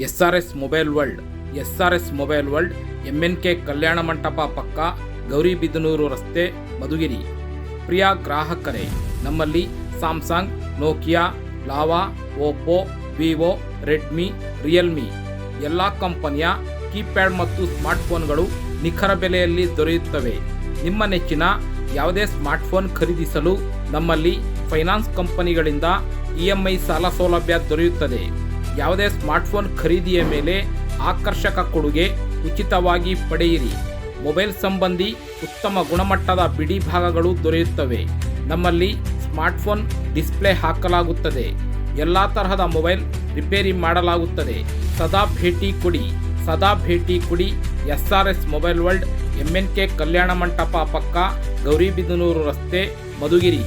SRS mobile world. SRS mobile world MNK Kalyana Mantapa ಪಕ್ಕ, ಗೌರಿಬಿದನೂರು ರಸ್ತೆ, ಮಧುಗಿರಿ. ಪ್ರಿಯ ಗ್ರಾಹಕರೇ, ನಮ್ಮಲ್ಲಿ Samsung, Nokia, lava, Oppo, Vivo, Redmi, Realme ಎಲ್ಲ ಕಂಪನಿಯ ಕೀಪ್ಯಾಡ್ ಮತ್ತು ಸ್ಮಾರ್ಟ್ಫೋನ್ಗಳು ನಿಖರ ಬೆಲೆಯಲ್ಲಿ ದೊರೆಯುತ್ತವೆ. ನಿಮ್ಮ ನೆಚ್ಚಿನ ಯಾವುದೇ ಸ್ಮಾರ್ಟ್ಫೋನ್ ಖರೀದಿಸಲು ನಮ್ಮಲ್ಲಿ ಫೈನಾನ್ಸ್ ಕಂಪನಿಗಳಿಂದ EMI ಸಾಲ ಸೌಲಭ್ಯ ದೊರೆಯುತ್ತದೆ. ಯಾವುದೇ ಸ್ಮಾರ್ಟ್ಫೋನ್ ಖರೀದಿಯ ಮೇಲೆ ಆಕರ್ಷಕ ಕೊಡುಗೆ ಉಚಿತವಾಗಿ ಪಡೆಯಿರಿ. ಮೊಬೈಲ್ ಸಂಬಂಧಿ ಉತ್ತಮ ಗುಣಮಟ್ಟದ ಬಿಡಿ ಭಾಗಗಳು ದೊರೆಯುತ್ತವೆ. ನಮ್ಮಲ್ಲಿ ಸ್ಮಾರ್ಟ್ಫೋನ್ ಡಿಸ್ಪ್ಲೇ ಹಾಕಲಾಗುತ್ತದೆ. ಎಲ್ಲ ತರಹದ ಮೊಬೈಲ್ ರಿಪೇರಿ ಮಾಡಲಾಗುತ್ತದೆ. ಸದಾ ಭೇಟಿ ಕೊಡಿ. SRS mobile world, MNK Kalyana Mantapa ಪಕ್ಕ, ಗೌರಿಬಿದನೂರು ರಸ್ತೆ, ಮಧುಗಿರಿ.